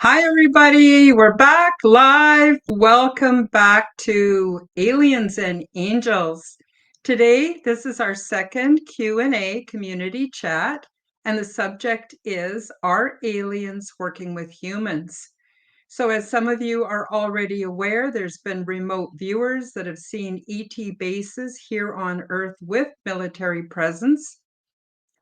Hi, everybody. We're back live. Welcome back to Aliens and Angels. Today, this is our second Q&A community chat, and the subject is, are aliens working with humans? So as some of you are already aware, there's been remote viewers that have seen ET bases here on Earth with military presence.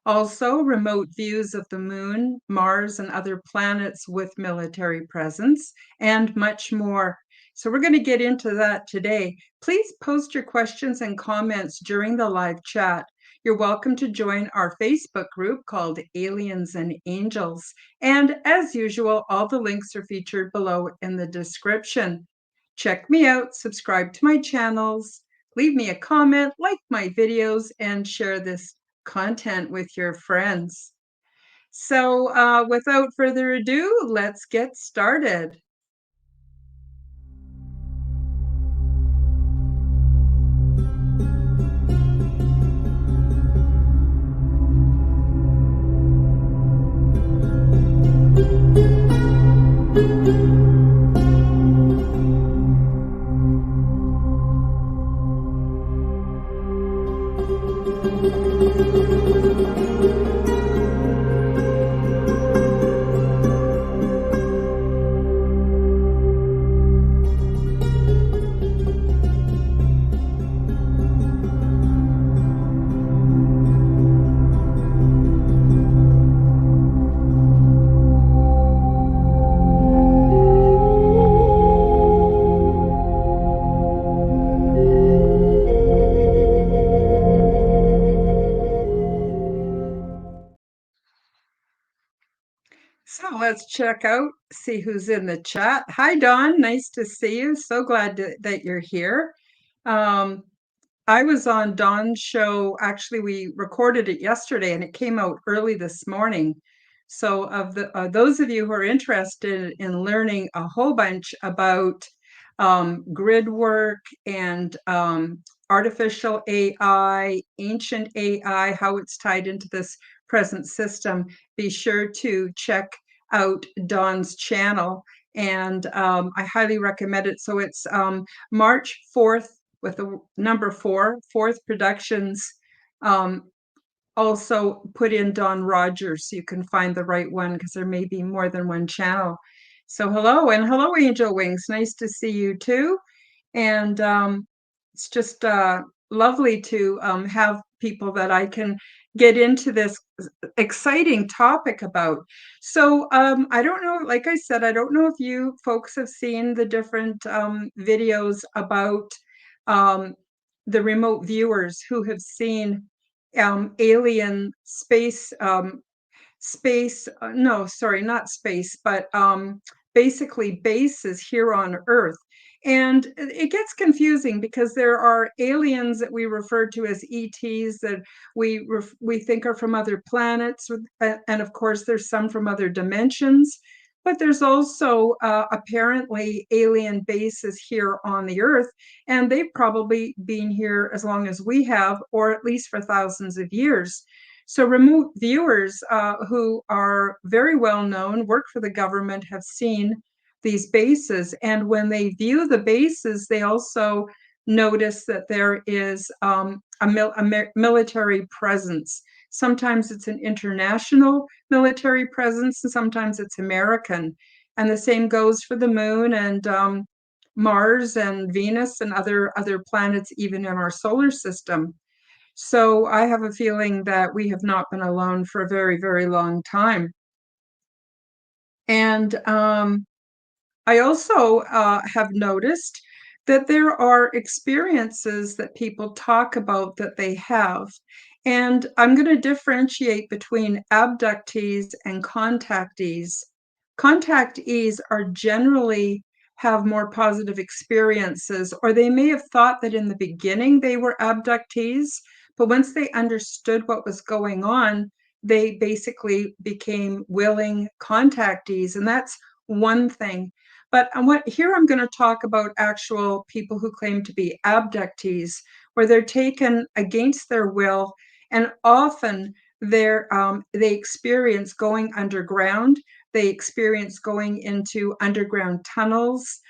Also, remote views of the moon, Mars, and other planets with military presence, and much more. So we're going to get into that today. Please post your questions and comments during the live chat. You're welcome to join our Facebook group called Aliens and Angels. And as usual, all the links are featured below in the description. Check me out, subscribe to my channels, leave me a comment, like my videos, and share this content with your friends. So without further ado, let's get started. So let's check out, see who's in the chat. Hi, Dawn. Nice to see you. So glad that you're here. I was on Dawn's show. Actually, we recorded it yesterday and it came out early this morning. So of those of you who are interested in learning a whole bunch about grid work and artificial AI, ancient AI, how it's tied into this present system, be sure to check out Dawn's channel. And I highly recommend it. So it's March 4th with the number 4, Fourth Productions. Also put in Don Rogers so you can find the right one because there may be more than one channel. So hello, and hello, Angel Wings. Nice to see you too. And it's just lovely to have people that I can get into this exciting topic about. So I don't know, like I said, I don't know if you folks have seen the different videos about the remote viewers who have seen alien space, no, sorry, not space, but basically bases here on Earth. And it gets confusing because there are aliens that we refer to as ETs that we think are from other planets, and of course there's some from other dimensions. But there's also apparently alien bases here on the Earth, and they've probably been here as long as we have, or at least for thousands of years. So remote viewers who are very well known, work for the government, have seen these bases. And when they view the bases, they also notice that there is a military presence. Sometimes it's an international military presence, and sometimes it's American. And the same goes for the moon and Mars and Venus and other planets, even in our solar system. So I have a feeling that we have not been alone for a very, very long time. And I also have noticed that there are experiences that people talk about that they have. And I'm going to differentiate between abductees and contactees. Contactees are generally have more positive experiences, or they may have thought that in the beginning they were abductees, but once they understood what was going on, they basically became willing contactees. And that's one thing. But here I'm going to talk about actual people who claim to be abductees, where they're taken against their will, and often they experience going underground. They experience going into underground tunnels.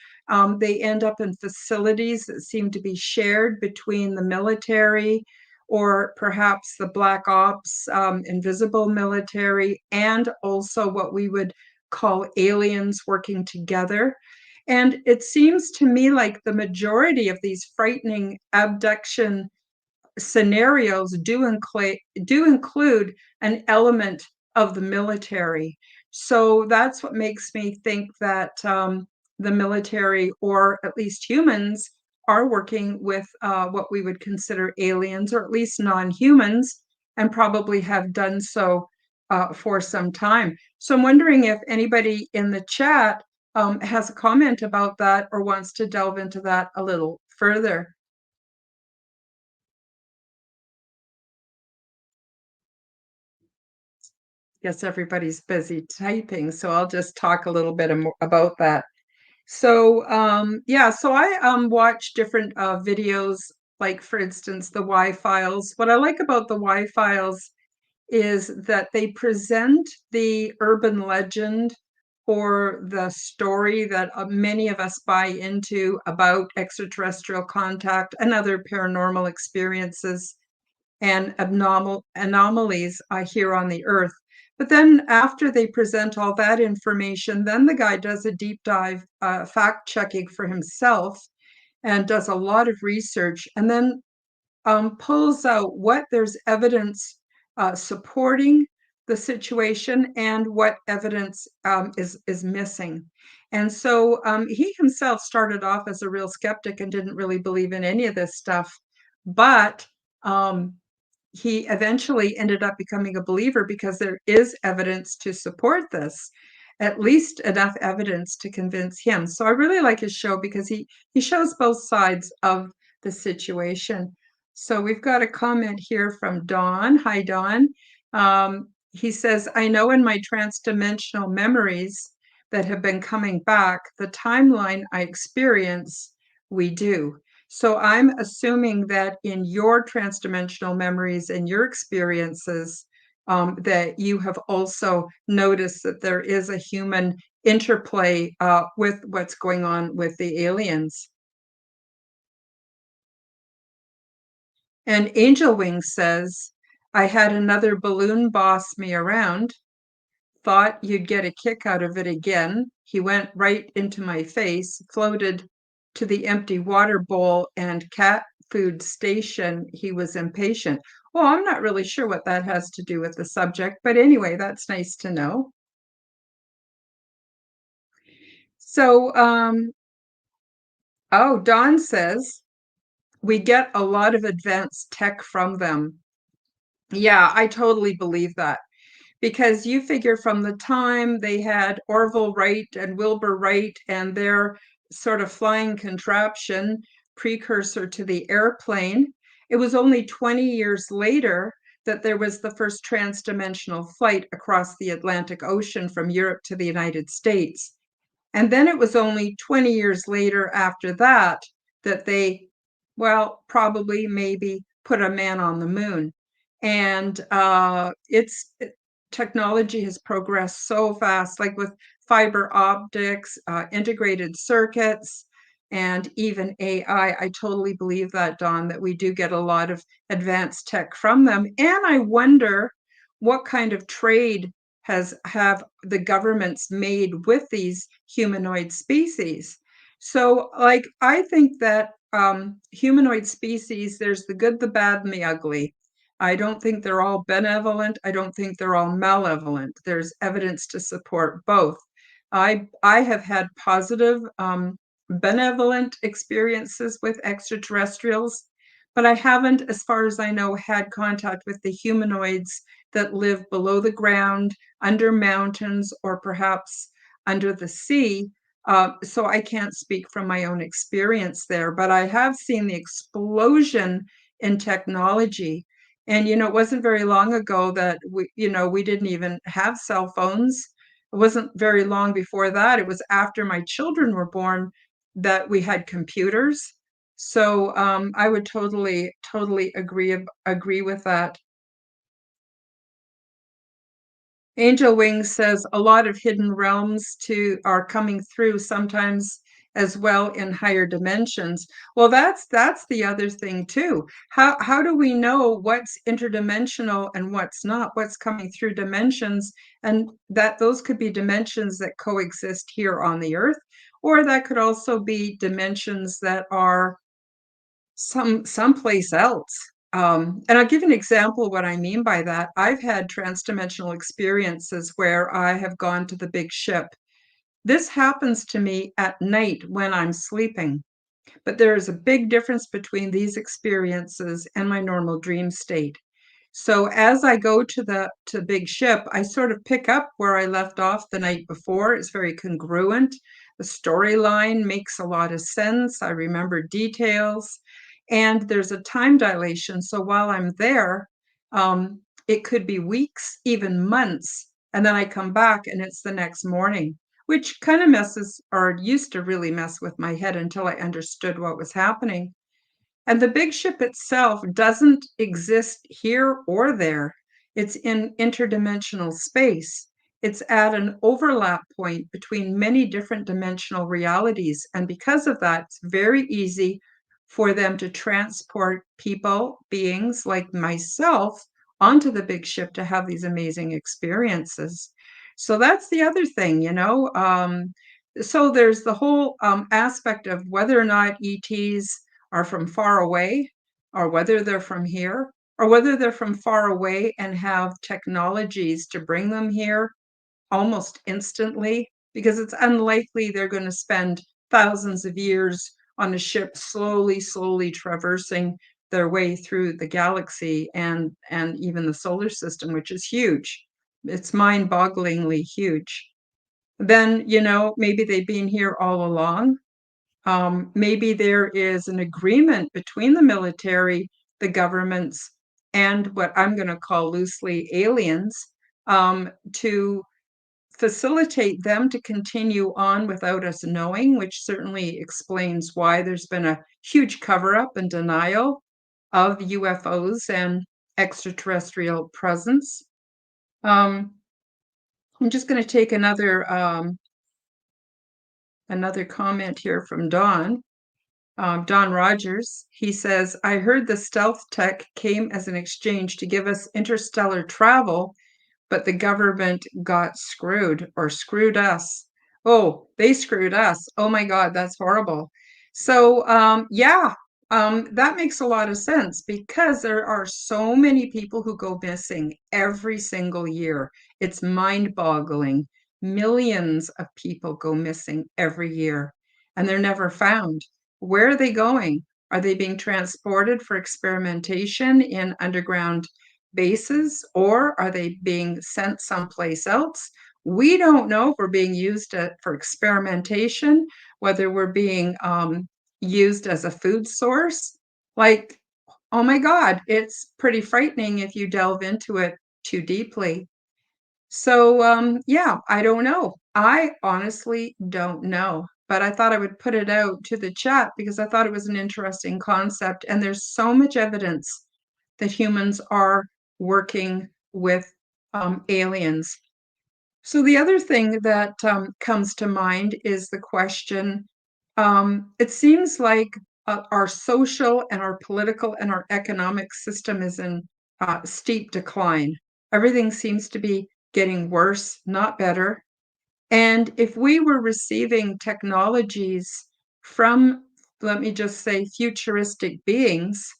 They end up in facilities that seem to be shared between the military or perhaps the black ops, invisible military, and also what we would call aliens working together. And it seems to me like the majority of these frightening abduction scenarios do include an element of the military. So that's what makes me think that the military, or at least humans, are working with what we would consider aliens, or at least non-humans, and probably have done so for some time. So I'm wondering if anybody in the chat has a comment about that or wants to delve into that a little further. Guess everybody's busy typing, so I'll just talk a little bit about that. So, yeah, so I watch different videos, like for instance, the Y files. What I like about the Y files is that they present the urban legend or the story that many of us buy into about extraterrestrial contact and other paranormal experiences and anomalies here on the earth. But then after they present all that information, then the guy does a deep dive fact checking for himself and does a lot of research, and then pulls out what there's evidence supporting the situation and what evidence is missing. And so he himself started off as a real skeptic and didn't really believe in any of this stuff, but um, he eventually ended up becoming a believer because there is evidence to support this, at least enough evidence to convince him. So I really like his show because he shows both sides of the situation. So we've got a comment here from Dawn. Hi, Dawn. He says, I know in my transdimensional memories that have been coming back, the timeline I experience, we do. So I'm assuming that in your transdimensional memories and your experiences, that you have also noticed that there is a human interplay with what's going on with the aliens. And Angel Wing says, I had another balloon boss me around, thought you'd get a kick out of it again. He went right into my face, floated to the empty water bowl and cat food station. He was impatient. Well, I'm not really sure what that has to do with the subject, but anyway, that's nice to know. So, oh, Don says, we get a lot of advanced tech from them. Yeah, I totally believe that. Because you figure from the time they had Orville Wright and Wilbur Wright and their sort of flying contraption, precursor to the airplane, it was only 20 years later that there was the first transdimensional flight across the Atlantic Ocean from Europe to the United States. And then it was only 20 years later after that that they, well, probably maybe put a man on the moon. And technology has progressed so fast, like with fiber optics, integrated circuits, and even AI. I totally believe that, Don, that we do get a lot of advanced tech from them. And I wonder what kind of trade have the governments made with these humanoid species. So, like, I think that humanoid species, there's the good, the bad, and the ugly. I don't think they're all benevolent. I don't think they're all malevolent. There's evidence to support both. I have had positive, benevolent experiences with extraterrestrials, but I haven't, as far as I know, had contact with the humanoids that live below the ground, under mountains, or perhaps under the sea. So I can't speak from my own experience there, but I have seen the explosion in technology. And, it wasn't very long ago that we didn't even have cell phones. It wasn't very long before that. It was after my children were born that we had computers. So I would totally, totally agree with that. Angel Wings says a lot of hidden realms are coming through sometimes as well in higher dimensions. Well, that's the other thing too. How do we know what's interdimensional and what's not? What's coming through dimensions, and that those could be dimensions that coexist here on the Earth, or that could also be dimensions that are someplace else. And I'll give an example of what I mean by that. I've had transdimensional experiences where I have gone to the big ship. This happens to me at night when I'm sleeping, but there is a big difference between these experiences and my normal dream state. So as I go to the big ship, I sort of pick up where I left off the night before. It's very congruent. The storyline makes a lot of sense. I remember details, and there's a time dilation. So while I'm there, it could be weeks, even months, and then I come back and it's the next morning, which kind of messes or used to really mess with my head until I understood what was happening. And the big ship itself doesn't exist here or there. It's in interdimensional space. It's at an overlap point between many different dimensional realities. And because of that, it's very easy for them to transport people, beings like myself, onto the big ship to have these amazing experiences. So that's the other thing, you know. So there's the whole aspect of whether or not ETs are from far away, or whether they're from here, or whether they're from far away and have technologies to bring them here almost instantly, because it's unlikely they're going to spend thousands of years on a ship slowly traversing their way through the galaxy and even the solar system, which is huge. It's mind-bogglingly huge. Then, you know, maybe they've been here all along. Maybe there is an agreement between the military, the governments, and what I'm going to call loosely aliens, to facilitate them to continue on without us knowing, which certainly explains why there's been a huge cover-up and denial of UFOs and extraterrestrial presence. I'm just going to take another comment here from Don. Don Rogers, he says, I heard the stealth tech came as an exchange to give us interstellar travel, but the government got screwed or screwed us. Oh, they screwed us. Oh my God, that's horrible. So, yeah, that makes a lot of sense because there are so many people who go missing every single year. It's mind-boggling. Millions of people go missing every year and they're never found. Where are they going? Are they being transported for experimentation in underground bases, or are they being sent someplace else? We don't know if we're being used for experimentation, whether we're being used as a food source. Like, oh my God, it's pretty frightening if you delve into it too deeply. So, yeah, I don't know. I honestly don't know. But I thought I would put it out to the chat because I thought it was an interesting concept. And there's so much evidence that humans are working with aliens. So the other thing that comes to mind is the question, it seems like our social and our political and our economic system is in steep decline. Everything seems to be getting worse, not better. And if we were receiving technologies from, let me just say, futuristic beings,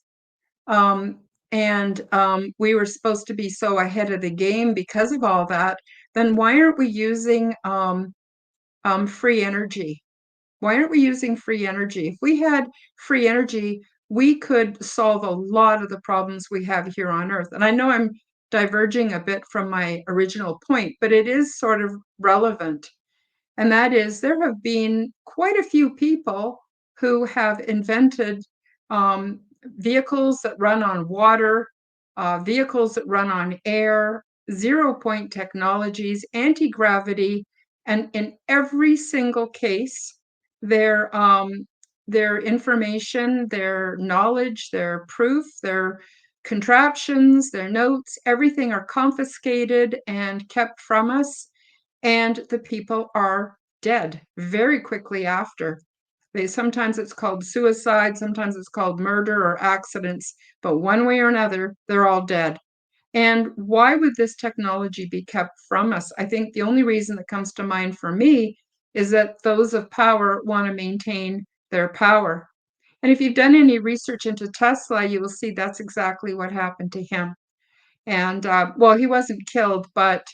um, and we were supposed to be so ahead of the game because of all that, then why aren't we using free energy? Why aren't we using free energy? If we had free energy, we could solve a lot of the problems we have here on Earth. And I know I'm diverging a bit from my original point, but it is sort of relevant. And that is, there have been quite a few people who have invented vehicles that run on water, vehicles that run on air, zero-point technologies, anti-gravity, and in every single case, their information, their knowledge, their proof, their contraptions, their notes, everything are confiscated and kept from us, and the people are dead very quickly after. Sometimes it's called suicide, sometimes it's called murder or accidents, but one way or another, they're all dead. And why would this technology be kept from us? I think the only reason that comes to mind for me is that those of power want to maintain their power. And if you've done any research into Tesla, you will see that's exactly what happened to him. And well, he wasn't killed, but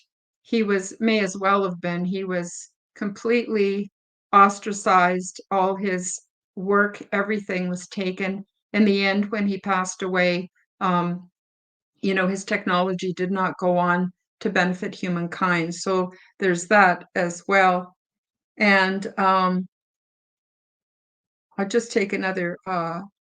may as well have been. He was completely ostracized. All his work, everything was taken. In the end, when he passed away, his technology did not go on to benefit humankind. So there's that as well. And I'll just take another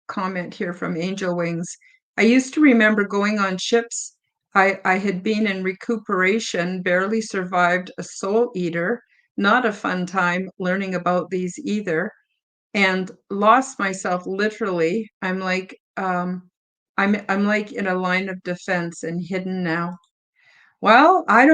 comment here from Angel Wings. I used to remember going on ships. I had been in recuperation, barely survived a soul eater, not a fun time learning about these either, and lost myself literally. I'm like in a line of defense and hidden now. Well, I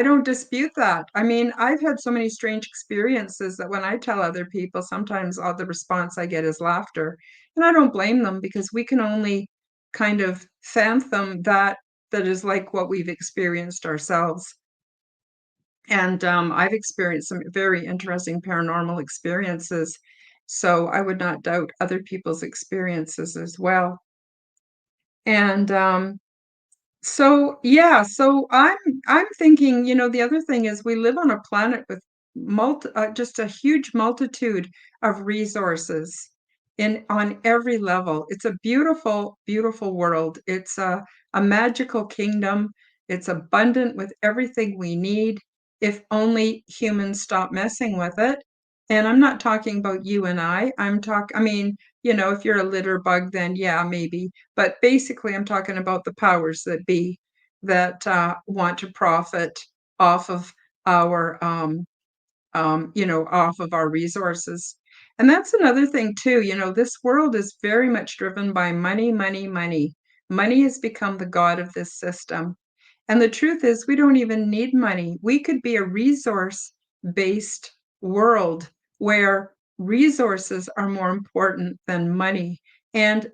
don't dispute that. I mean, I've had so many strange experiences that when I tell other people, sometimes all the response I get is laughter. And I don't blame them because we can only kind of fathom that is like what we've experienced ourselves. And I've experienced some very interesting paranormal experiences. So I would not doubt other people's experiences as well. And so yeah, so I'm thinking, the other thing is we live on a planet with just a huge multitude of resources in on every level. It's a beautiful, beautiful world. It's a magical kingdom. It's abundant with everything we need if only humans stop messing with it. And I'm not talking about you and I mean, if you're a litter bug, then yeah, maybe. But basically, I'm talking about the powers that be that want to profit off of our, off of our resources. And that's another thing too. This world is very much driven by money, money, money. Money has become the god of this system. And the truth is, we don't even need money. We could be a resource-based world where resources are more important than money. And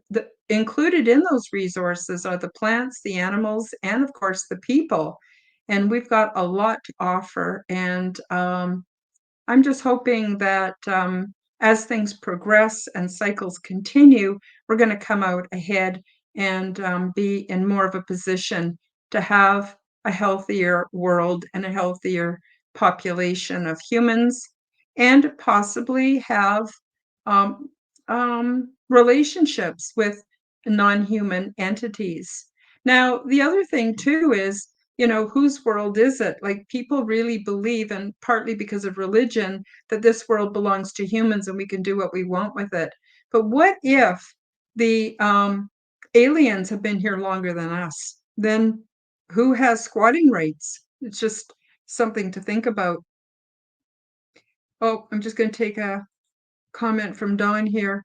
included in those resources are the plants, the animals, and of course the people. And we've got a lot to offer. And I'm just hoping that as things progress and cycles continue, we're going to come out ahead and be in more of a position to have a healthier world and a healthier population of humans, and possibly have um, relationships with non-human entities. Now, the other thing too is, whose world is it? Like, people really believe, and partly because of religion, that this world belongs to humans and we can do what we want with it. But what if the aliens have been here longer than us? Then who has squatting rights? It's just something to think about. Oh, I'm just going to take a comment from Dawn here.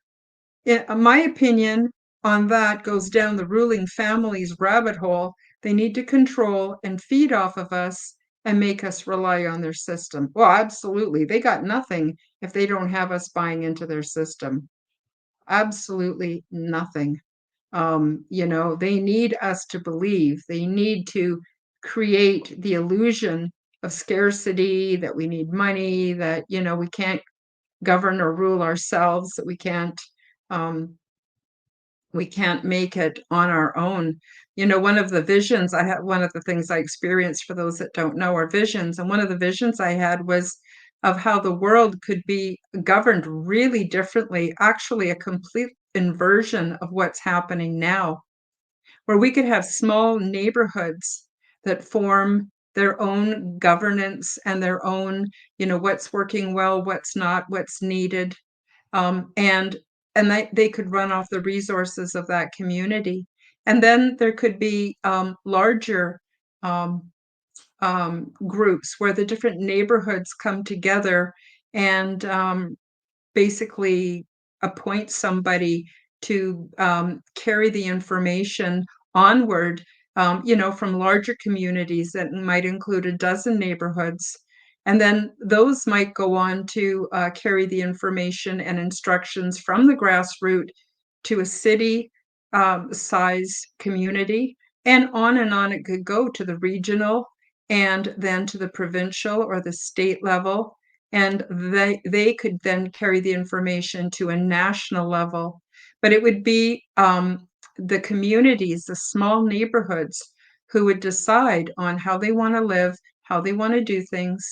My opinion on that goes down the ruling family's rabbit hole. They need to control and feed off of us and make us rely on their system. Well, absolutely. They got nothing if they don't have us buying into their system. Absolutely nothing. They need us to believe. They need to create the illusion of scarcity, that we need money, that, we can't govern or rule ourselves, that um, we can't make it on our own. One of the visions I had, one of the things I experienced, for those that don't know, are visions. And one of the visions I had was of how the world could be governed really differently, actually a complete inversion of what's happening now, where we could have small neighborhoods that form their own governance and their own, what's working well, what's not, what's needed, and they could run off the resources of that community. And then there could be larger um, groups where the different neighborhoods come together and basically appoint somebody to carry the information onward, from larger communities that might include a dozen neighborhoods. And then those might go on to carry the information and instructions from the grassroots to a city size community, and on it could go to the regional and then to the provincial or the state level. And they could then carry the information to a national level. But it would be the communities, the small neighborhoods, who would decide on how they want to live, how they want to do things,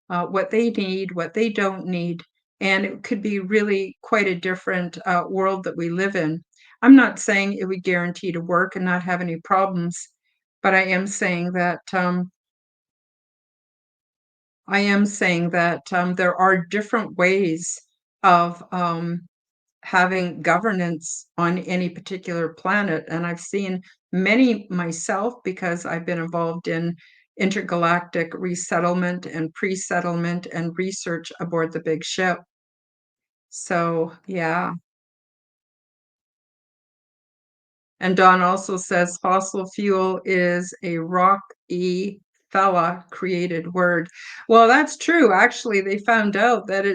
what they need, what they don't need. And it could be really quite a different world that we live in. I'm not saying it would guarantee to work and not have any problems, but I am saying that there are different ways of having governance on any particular planet. And I've seen many myself because I've been involved in intergalactic resettlement and pre-settlement and research aboard the big ship. So, yeah. And Don also says fossil fuel is a rocky fella created word. Well, that's true. Actually, they found out that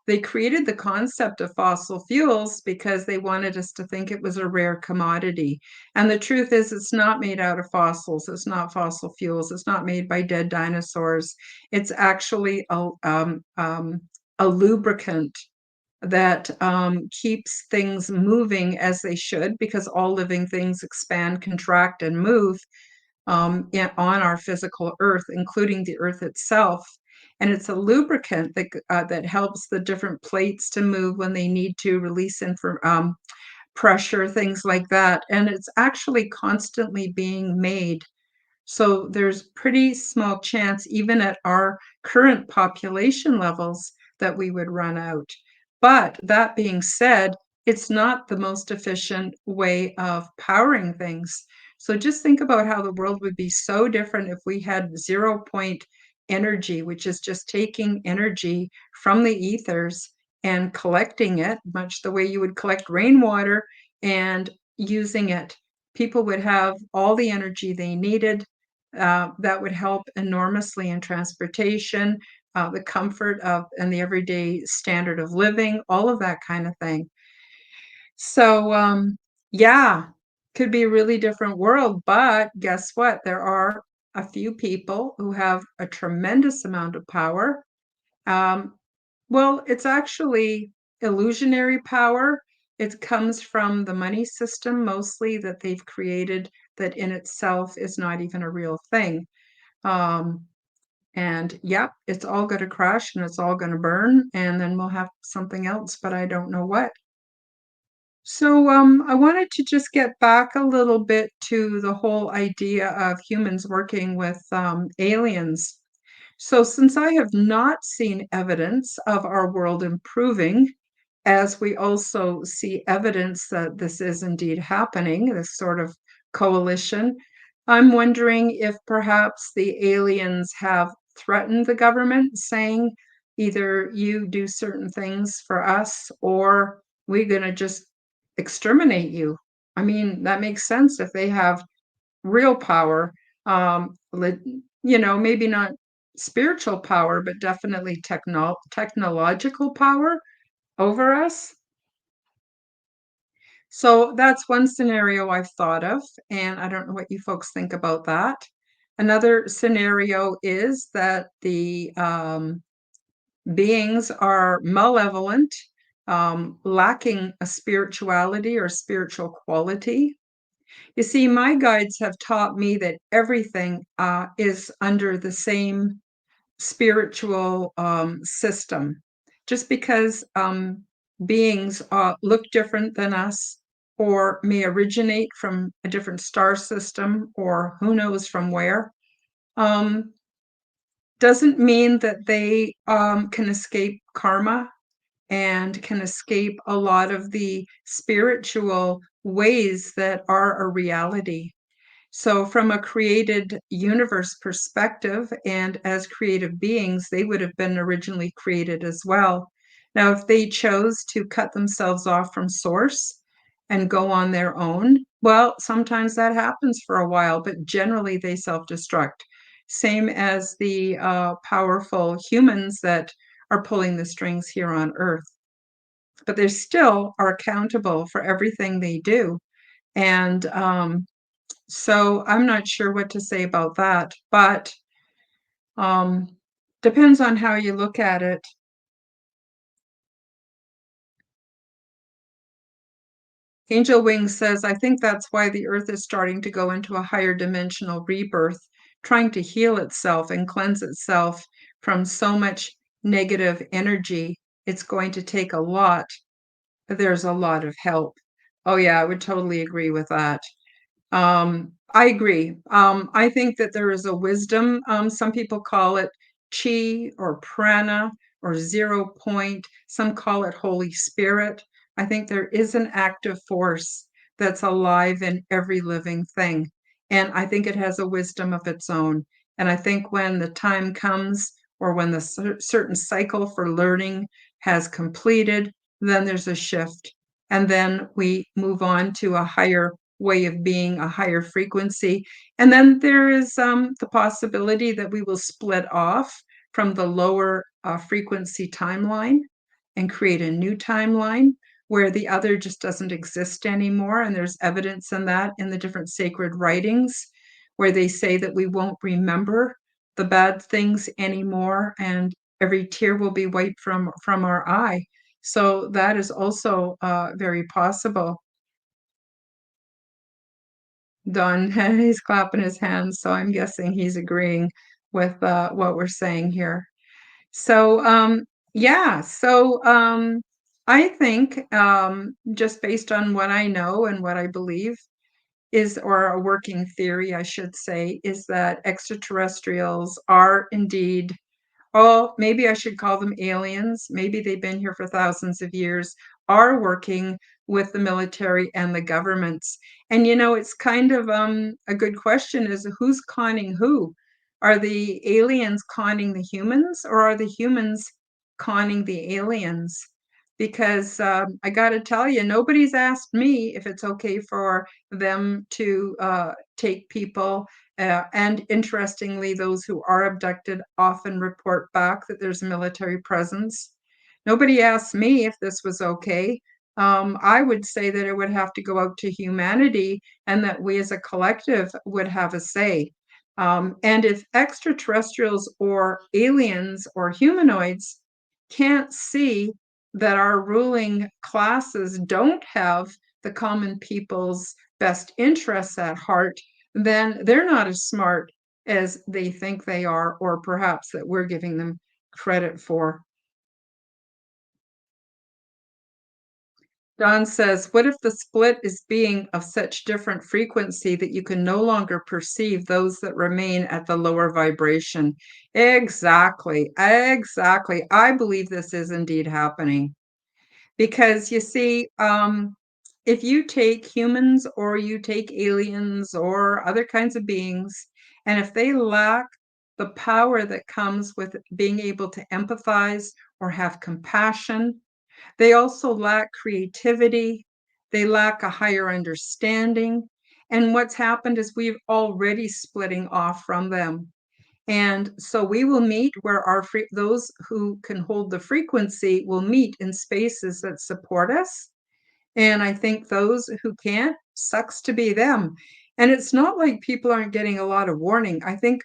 they created the concept of fossil fuels because they wanted us to think it was a rare commodity. And the truth is, it's not made out of fossils. It's not fossil fuels. It's not made by dead dinosaurs. It's actually a lubricant that keeps things moving as they should, because all living things expand, contract, and move on our physical Earth, including the Earth itself. And it's a lubricant that helps the different plates to move when they need to release pressure, things like that. And it's actually constantly being made. So there's pretty small chance, even at our current population levels, that we would run out. But that being said, it's not the most efficient way of powering things. So just think about how the world would be so different if we had 0 point energy, which is just taking energy from the ethers and collecting it, much the way you would collect rainwater, and using it. People would have all the energy they needed. That would help enormously in transportation, the comfort of and the everyday standard of living, all of that kind of thing. So, yeah, could be a really different world, but guess what? There are a few people who have a tremendous amount of power. Um, well, it's actually illusionary power. It comes from the money system mostly that they've created, that in itself is not even a real thing. Um, and yep, it's all going to crash and it's all going to burn, and then we'll have something else, but I don't know what. So I wanted to just get back a little bit to the whole idea of humans working with aliens. So since I have not seen evidence of our world improving, as we also see evidence that this is indeed happening, this sort of coalition, I'm wondering if perhaps the aliens have threatened the government, saying either you do certain things for us or we're going to just exterminate you. I mean, that makes sense if they have real power, maybe not spiritual power, but definitely technological power over us. So that's one scenario I've thought of, and I don't know what you folks think about that. Another scenario is that the beings are malevolent, lacking a spirituality or spiritual quality. You see, my guides have taught me that everything is under the same spiritual system. Just because beings look different than us, or may originate from a different star system, or who knows from where, um, doesn't mean that they can escape karma and can escape a lot of the spiritual ways that are a reality. So, from a created universe perspective, and as creative beings, they would have been originally created as well. Now, if they chose to cut themselves off from source and go on their own, well, sometimes that happens for a while, but generally they self-destruct. Same as the powerful humans that are pulling the strings here on Earth. But they still are accountable for everything they do. And so I'm not sure what to say about that, but um, depends on how you look at it. Angel Wings says, I think that's why the Earth is starting to go into a higher dimensional rebirth, trying to heal itself and cleanse itself from so much negative energy. It's going to take a lot. There's a lot of help. Oh, yeah, I would totally agree with that. I agree. I think that there is a wisdom. Some people call it chi or prana or 0 point. Some call it Holy Spirit. I think there is an active force that's alive in every living thing. And I think it has a wisdom of its own. And I think when the time comes or when the certain cycle for learning has completed, then there's a shift. And then we move on to a higher way of being, a higher frequency. And then there is the possibility that we will split off from the lower frequency timeline and create a new timeline where the other just doesn't exist anymore. And there's evidence in that in the different sacred writings where they say that we won't remember the bad things anymore and every tear will be wiped from our eye. So that is also very possible. Don, he's clapping his hands, so I'm guessing he's agreeing with what we're saying here. So, yeah, so I think just based on what I know and what I believe is, or a working theory, I should say, is that extraterrestrials are indeed, oh, maybe I should call them aliens. Maybe they've been here for thousands of years, are working with the military and the governments. And it's kind of a good question is who's conning who? Are the aliens conning the humans or are the humans conning the aliens? Because I got to tell you, nobody's asked me if it's okay for them to take people and interestingly, those who are abducted often report back that there's a military presence. Nobody asked me if this was okay. I would say that it would have to go out to humanity and that we as a collective would have a say. And if extraterrestrials or aliens or humanoids can't see that our ruling classes don't have the common people's best interests at heart, then they're not as smart as they think they are, or perhaps that we're giving them credit for. Don says, what if the split is being of such different frequency that you can no longer perceive those that remain at the lower vibration? Exactly, exactly. I believe this is indeed happening. Because you see, if you take humans or you take aliens or other kinds of beings, and if they lack the power that comes with being able to empathize or have compassion, they also lack creativity, they lack a higher understanding. And what's happened is we've already splitting off from them. And so we will meet where those who can hold the frequency will meet in spaces that support us. And I think those who can't, sucks to be them. And it's not like people aren't getting a lot of warning. I think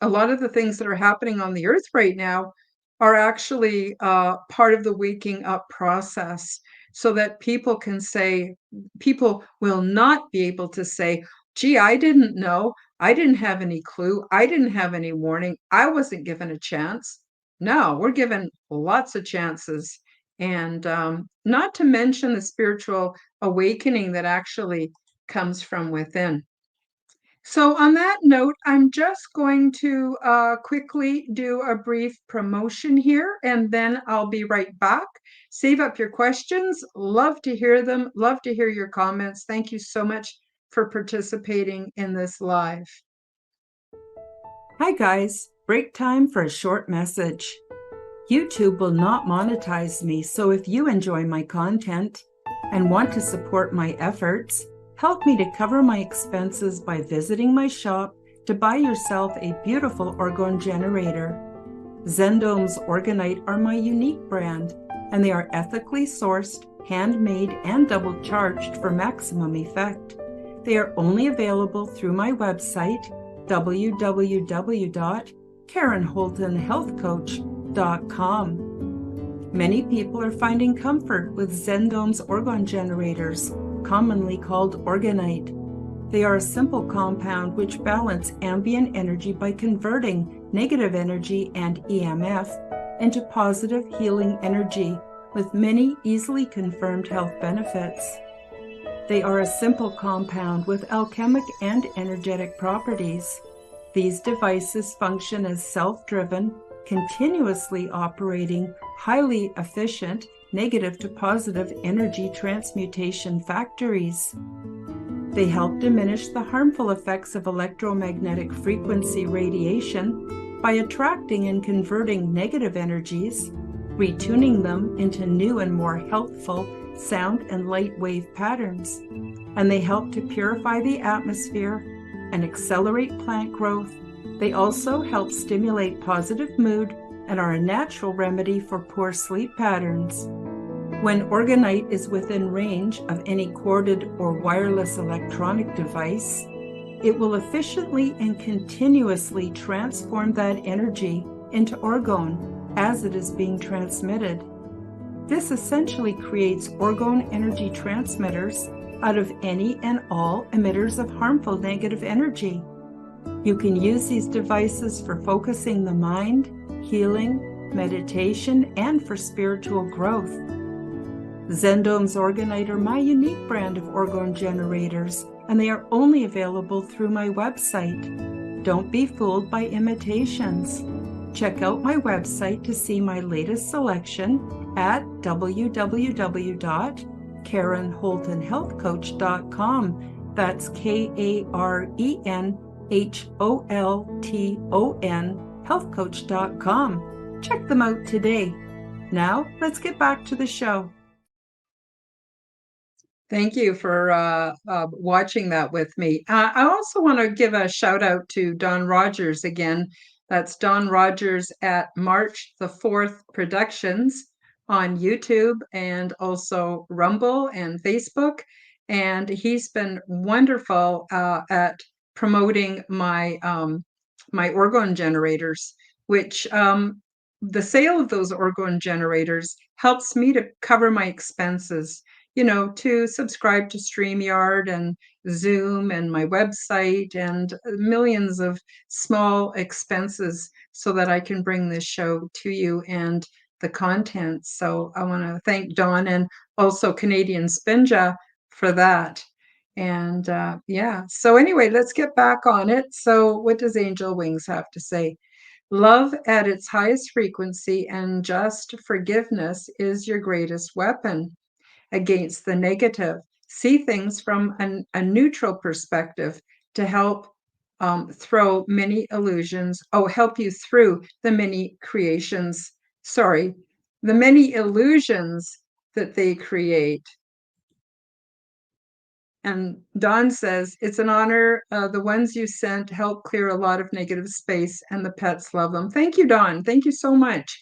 a lot of the things that are happening on the earth right now are actually part of the waking up process so that people will not be able to say, gee, I didn't know. I didn't have any clue. I didn't have any warning. I wasn't given a chance. No, we're given lots of chances. And not to mention the spiritual awakening that actually comes from within. So on that note, I'm just going to quickly do a brief promotion here, and then I'll be right back. Save up your questions. Love to hear them. Love to hear your comments. Thank you so much for participating in this live. Hi guys, break time for a short message. YouTube will not monetize me, so if you enjoy my content, and want to support my efforts, help me to cover my expenses by visiting my shop to buy yourself a beautiful orgone generator. Zendome's Orgonite are my unique brand, and they are ethically sourced, handmade, and double charged for maximum effect. They are only available through my website, www.karenholtonhealthcoach.com. Many people are finding comfort with Zendome's orgone generators, commonly called Orgonite. They are a simple compound which balance ambient energy by converting negative energy and EMF into positive healing energy with many easily confirmed health benefits. They are a simple compound with alchemic and energetic properties. These devices function as self-driven, continuously operating, highly efficient, negative to positive energy transmutation factories. They help diminish the harmful effects of electromagnetic frequency radiation by attracting and converting negative energies, retuning them into new and more healthful sound and light wave patterns. And they help to purify the atmosphere and accelerate plant growth. They also help stimulate positive mood and are a natural remedy for poor sleep patterns. When Orgonite is within range of any corded or wireless electronic device, it will efficiently and continuously transform that energy into orgone as it is being transmitted. This essentially creates orgone energy transmitters out of any and all emitters of harmful negative energy. You can use these devices for focusing the mind, healing, meditation, and for spiritual growth. Zendome's Orgonite are my unique brand of orgone generators, and they are only available through my website. Don't be fooled by imitations. Check out my website to see my latest selection at www.karenholtonhealthcoach.com. That's KarenHolton healthcoach.com. Check them out today. Now, let's get back to the show. Thank you for watching that with me. I also want to give a shout out to Don Rogers again. That's Don Rogers at March the 4th Productions on YouTube and also Rumble and Facebook. And he's been wonderful at promoting my my orgone generators, which the sale of those orgone generators helps me to cover my expenses, you know, to subscribe to StreamYard and Zoom and my website and millions of small expenses so that I can bring this show to you and the content. So I want to thank Dawn and also Canadian Spinja for that. And yeah, so anyway, let's get back on it. So what does Angel Wings have to say? Love at its highest frequency and just forgiveness is your greatest weapon against the negative. See things from a neutral perspective to help throw many illusions, help you through the many the many illusions that they create. And Don says, it's an honor. The ones you sent help clear a lot of negative space and the pets love them. Thank you, Don. Thank you so much.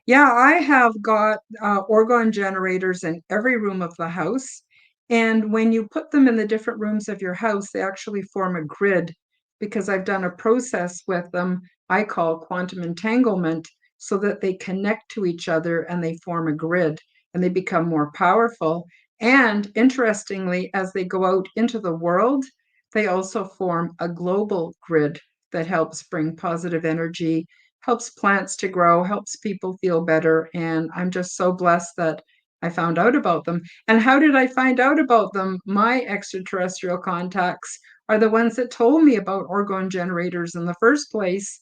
Yeah, I have got orgone generators in every room of the house. And when you put them in the different rooms of your house, they actually form a grid because I've done a process with them I call quantum entanglement so that they connect to each other and they form a grid and they become more powerful. And interestingly, as they go out into the world, they also form a global grid that helps bring positive energy, helps plants to grow, helps people feel better. And I'm just so blessed that I found out about them. And how did I find out about them? My extraterrestrial contacts are the ones that told me about orgone generators in the first place.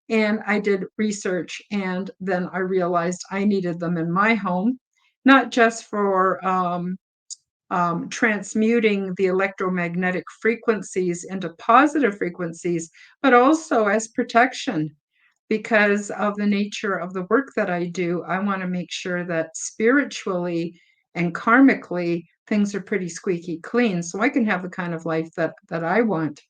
And I did research, and then I realized I needed them in my home, not just for transmuting the electromagnetic frequencies into positive frequencies, but also as protection. Because of the nature of the work that I do, I want to make sure that spiritually and karmically, things are pretty squeaky clean, so I can have the kind of life that I want.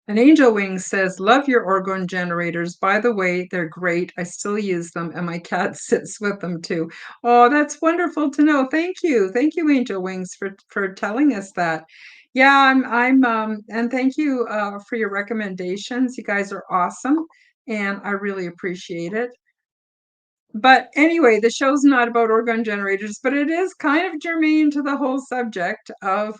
And Angel Wings says, love your orgone generators. By the way, they're great. I still use them, and my cat sits with them too. Oh, that's wonderful to know. Thank you. Thank you, Angel Wings, for telling us that. Yeah, and thank you for your recommendations. You guys are awesome, and I really appreciate it. But anyway, the show's not about orgone generators, but it is kind of germane to the whole subject of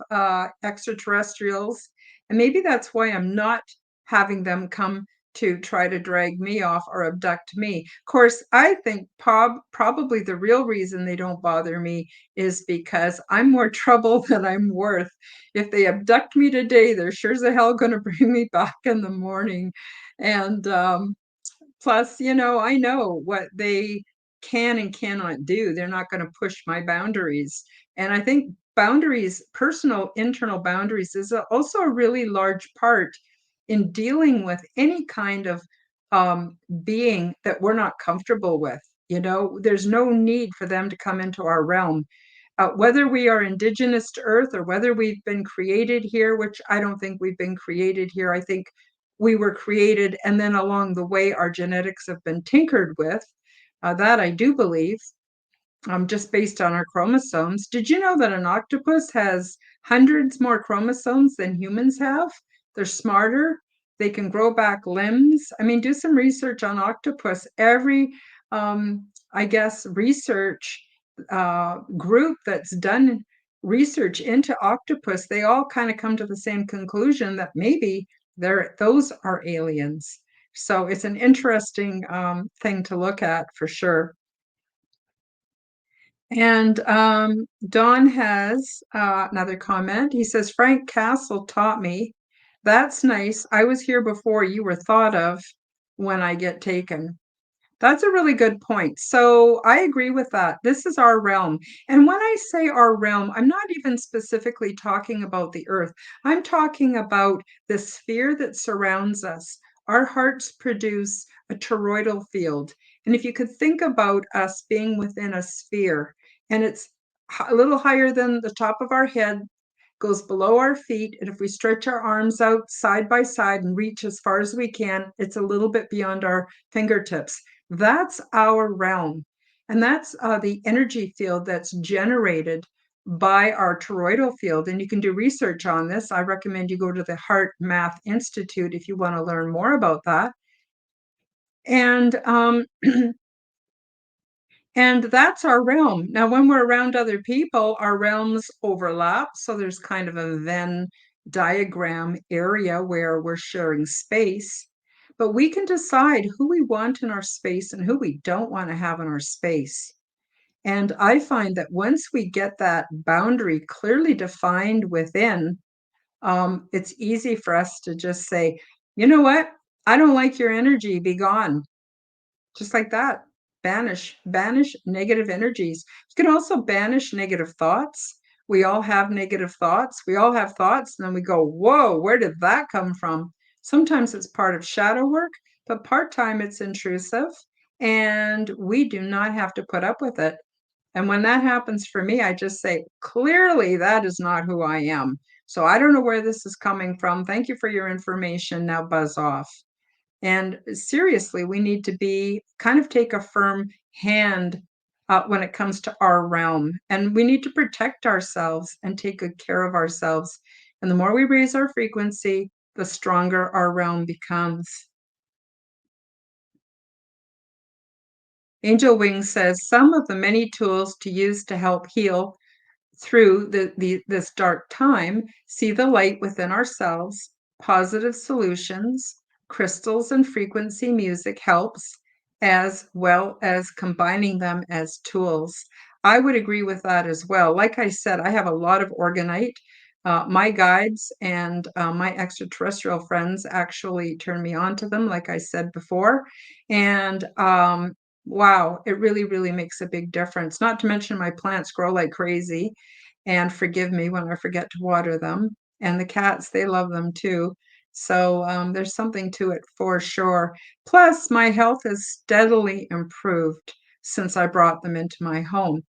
extraterrestrials. And maybe that's why I'm not having them come to try to drag me off or abduct me. Of course, I think probably the real reason they don't bother me is because I'm more trouble than I'm worth. If they abduct me today, they're sure as hell going to bring me back in the morning. And plus, I know what they can and cannot do. They're not going to push my boundaries. And I think boundaries, personal internal boundaries, is also a really large part in dealing with any kind of being that we're not comfortable with. There's no need for them to come into our realm. Whether we are indigenous to Earth or whether we've been created here, which I don't think we've been created here. I think we were created, and then along the way, our genetics have been tinkered with. That I do believe, just based on our chromosomes. Did you know that an octopus has hundreds more chromosomes than humans have? They're smarter. They can grow back limbs. I mean, do some research on octopus. Every, I guess, research group that's done research into octopus, they all kind of come to the same conclusion that maybe those are aliens. So it's an interesting thing to look at for sure. And Don has another comment. He says, Frank Castle taught me. That's nice. I was here before you were thought of when I get taken. That's a really good point. So I agree with that. This is our realm. And when I say our realm, I'm not even specifically talking about the earth. I'm talking about the sphere that surrounds us. Our hearts produce a toroidal field. And if you could think about us being within a sphere, and it's a little higher than the top of our head, goes below our feet. And if we stretch our arms out side by side and reach as far as we can, it's a little bit beyond our fingertips. That's our realm. And that's the energy field that's generated by our toroidal field. And you can do research on this. I recommend you go to the Heart Math Institute if you want to learn more about that. And And that's our realm. Now, when we're around other people, our realms overlap. So there's kind of a Venn diagram area where we're sharing space. But we can decide who we want in our space and who we don't want to have in our space. And I find that once we get that boundary clearly defined within, it's easy for us to just say, you know what? I don't like your energy, be gone. Just like that. Banish negative energies. You can also banish negative thoughts. We all have negative thoughts. We all have thoughts, and then we go, whoa, where did that come from? Sometimes it's part of shadow work, but part-time it's intrusive, and we do not have to put up with it. And when that happens for me, I just say, clearly, that is not who I am. So I don't know where this is coming from. Thank you for your information. Now buzz off. And seriously, we need to take a firm hand when it comes to our realm. And we need to protect ourselves and take good care of ourselves. And the more we raise our frequency, the stronger our realm becomes. Angel Wing says some of the many tools to use to help heal through this dark time, see the light within ourselves, positive solutions, crystals and frequency music helps, as well as combining them as tools. I would agree with that as well. Like I said, I have a lot of organite. My guides and my extraterrestrial friends actually turn me on to them, like I said before. And wow, it really, really makes a big difference. Not to mention my plants grow like crazy, and forgive me when I forget to water them. And the cats, they love them too. So there's something to it for sure. Plus, my health has steadily improved since I brought them into my home.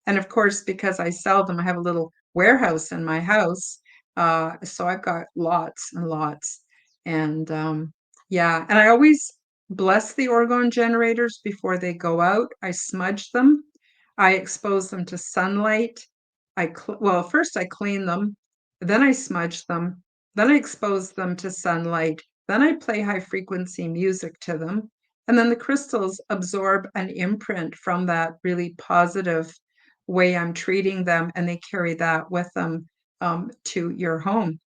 And of course, because I sell them, I have a little warehouse in my house. So I've got lots and lots. And yeah, and I always bless the orgone generators before they go out. I smudge them. I expose them to sunlight. Well, first I clean them, then I smudge them, then I expose them to sunlight, then I play high frequency music to them, and then the crystals absorb an imprint from that really positive way I'm treating them, and they carry that with them to your home.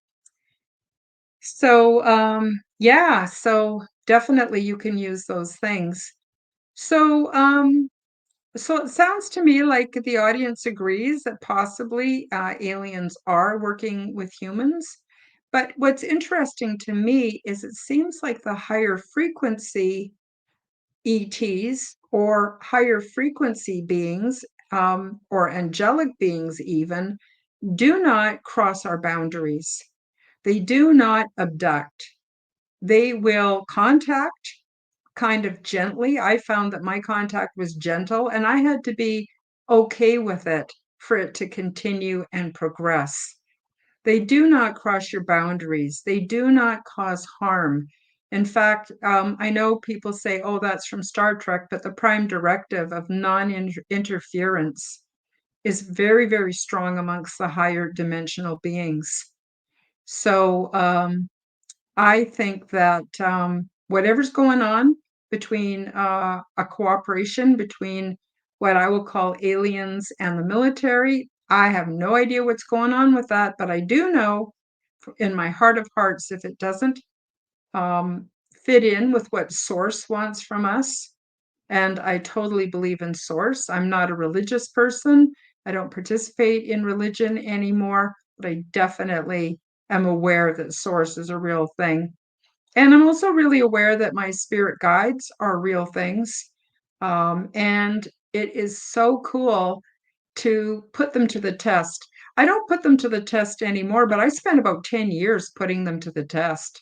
So, yeah, so definitely you can use those things. So, so it sounds to me like the audience agrees that possibly aliens are working with humans. But what's interesting to me is it seems like the higher frequency ETs or higher frequency beings or angelic beings even do not cross our boundaries. They do not abduct. They will contact kind of gently. I found that my contact was gentle and I had to be okay with it for it to continue and progress. They do not cross your boundaries. They do not cause harm. In fact, I know people say, oh, that's from Star Trek, but the prime directive of non-interference is very, very strong amongst the higher dimensional beings. So I think that whatever's going on between a cooperation between what I will call aliens and the military, I have no idea what's going on with that, but I do know in my heart of hearts, if it doesn't fit in with what Source wants from us, and I totally believe in Source. I'm not a religious person. I don't participate in religion anymore, but I definitely am aware that Source is a real thing. And I'm also really aware that my spirit guides are real things. And it is so cool to put them to the test. I don't put them to the test anymore, but I spent about 10 years putting them to the test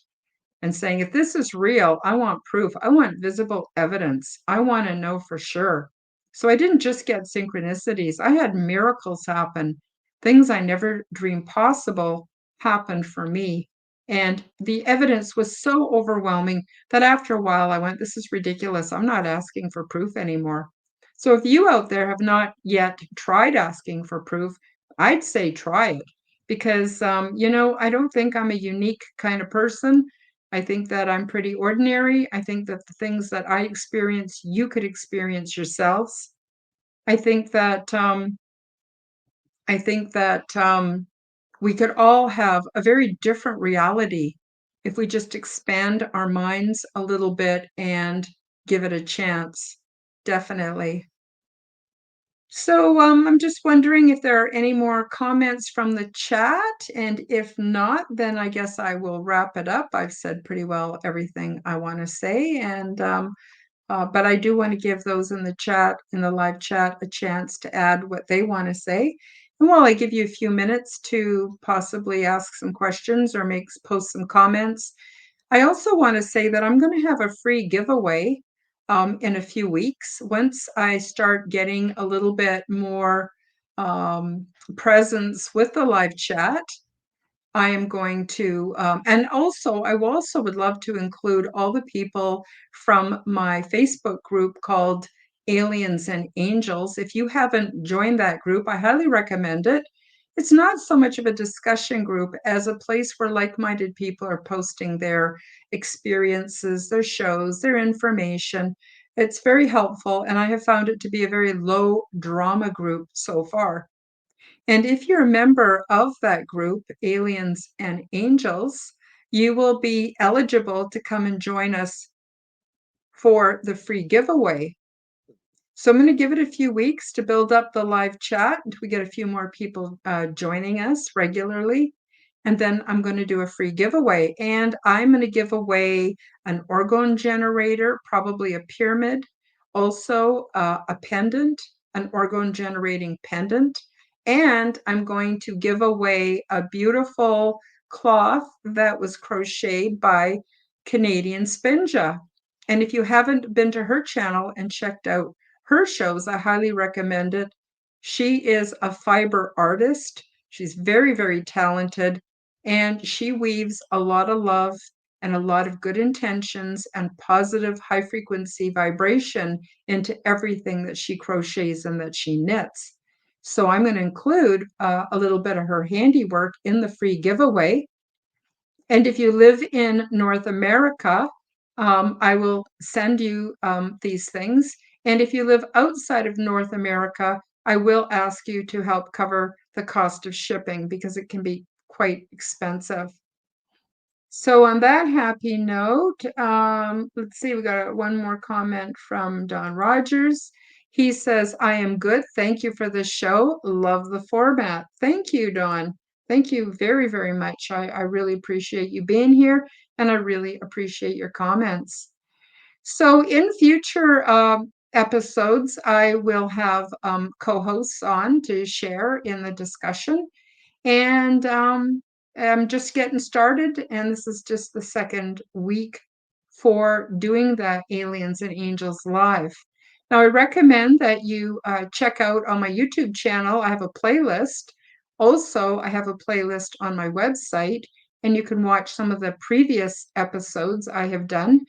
and saying, if this is real, I want proof. I want visible evidence. I want to know for sure. So I didn't just get synchronicities, I had miracles happen. Things I never dreamed possible happened for me. And the evidence was so overwhelming that after a while I went, this is ridiculous. I'm not asking for proof anymore. So if you out there have not yet tried asking for proof, I'd say try it because, I don't think I'm a unique kind of person. I think that I'm pretty ordinary. I think that the things that I experience, you could experience yourselves. I think that we could all have a very different reality if we just expand our minds a little bit and give it a chance. Definitely. So I'm just wondering if there are any more comments from the chat, and if not, then I guess I will wrap it up. I've said pretty well everything I want to say, and but I do want to give those in the chat, in the live chat, a chance to add what they want to say. And while I give you a few minutes to possibly ask some questions or post some comments, I also want to say that I'm going to have a free giveaway in a few weeks. Once I start getting a little bit more presence with the live chat, I am going to, and also, I also would love to include all the people from my Facebook group called Aliens and Angels. If you haven't joined that group, I highly recommend it. It's not so much of a discussion group as a place where like-minded people are posting their experiences, their shows, their information. It's very helpful, and I have found it to be a very low drama group so far. And if you're a member of that group, Aliens and Angels, you will be eligible to come and join us for the free giveaway. So I'm going to give it a few weeks to build up the live chat until we get a few more people joining us regularly. And then I'm going to do a free giveaway. And I'm going to give away an orgone generator, probably a pyramid, also a pendant, an orgone generating pendant. And I'm going to give away a beautiful cloth that was crocheted by Canadian Spinja. And if you haven't been to her channel and checked out her shows, I highly recommend it. She is a fiber artist. She's very, very talented, and she weaves a lot of love and a lot of good intentions and positive high frequency vibration into everything that she crochets and that she knits. So I'm going to include a little bit of her handiwork in the free giveaway. And if you live in North America, I will send you these things. And if you live outside of North America, I will ask you to help cover the cost of shipping because it can be quite expensive. So on that happy note, let's see, we got one more comment from Don Rogers. He says, I am good. Thank you for the show. Love the format. Thank you, Don. Thank you very, very much. I really appreciate you being here, and I really appreciate your comments. So in future episodes, I will have co-hosts on to share in the discussion. And I'm just getting started, and this is just the second week for doing the Aliens and Angels Live. Now, I recommend that you check out on my YouTube channel. I have a playlist. Also, I have a playlist on my website, and you can watch some of the previous episodes I have done,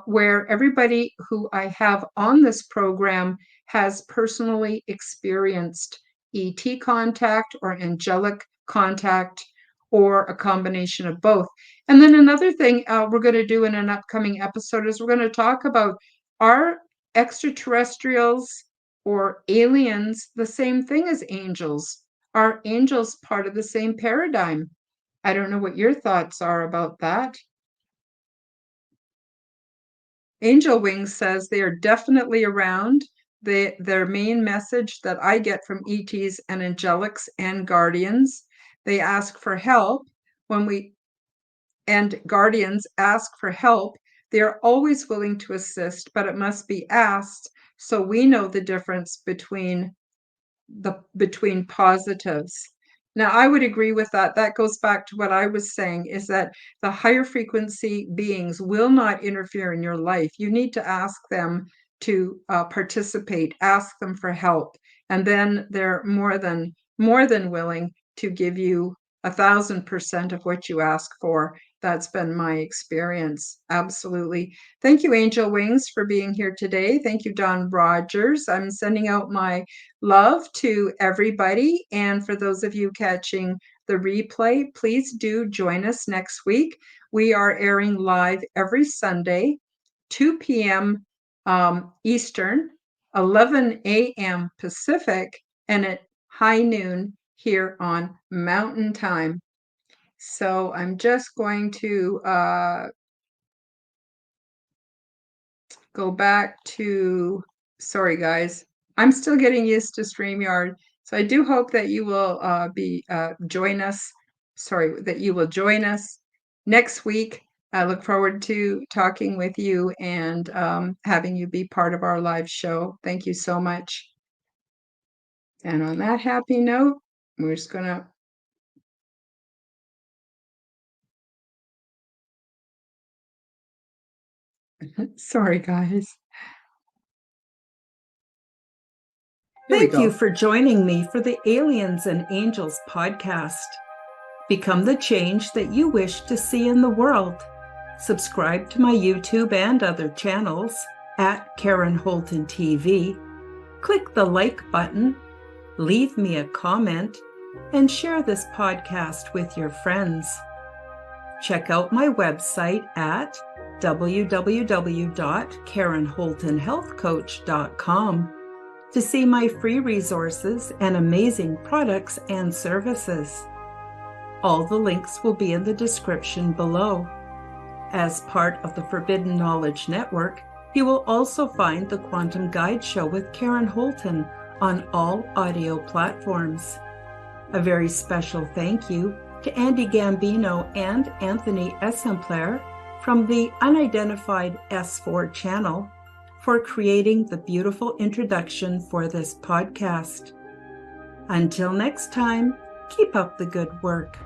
where everybody who I have on this program has personally experienced ET contact or angelic contact or a combination of both. And then another thing we're going to do in an upcoming episode is we're going to talk about, are extraterrestrials or aliens the same thing as angels? Are angels part of the same paradigm? I don't know what your thoughts are about that. Angel Wings says they are definitely around. Their main message that I get from ETs and angelics and guardians, they ask for help. And guardians ask for help, they are always willing to assist, but it must be asked so we know the difference between positives. Now, I would agree with that. That goes back to what I was saying, is that the higher frequency beings will not interfere in your life. You need to ask them to participate, ask them for help, and then they're more than willing to give you 1,000% of what you ask for. That's been my experience. Absolutely. Thank you, Angel Wings, for being here today. Thank you, Don Rogers. I'm sending out my love to everybody. And for those of you catching the replay, please do join us next week. We are airing live every Sunday, 2 p.m. Eastern, 11 a.m. Pacific, and at high noon here on Mountain Time. So I'm just going to go back to, sorry guys, I'm still getting used to StreamYard. So I do hope that you will join us next week. I look forward to talking with you and having you be part of our live show. Thank you so much. And on that happy note, we're just gonna sorry guys. Thank you for joining me for the Aliens and Angels podcast. Become the change that you wish to see in the world. Subscribe to my YouTube and other channels at Karen Holton TV. Click the like button, leave me a comment, and share this podcast with your friends. Check out my website at www.karenholtonhealthcoach.com to see my free resources and amazing products and services. All the links will be in the description below. As part of the Forbidden Knowledge Network, you will also find the Quantum Guide Show with Karen Holton on all audio platforms. A very special thank you to Andy Gambino and Anthony Exemplar from the Unidentified S4 channel for creating the beautiful introduction for this podcast. Until next time, keep up the good work.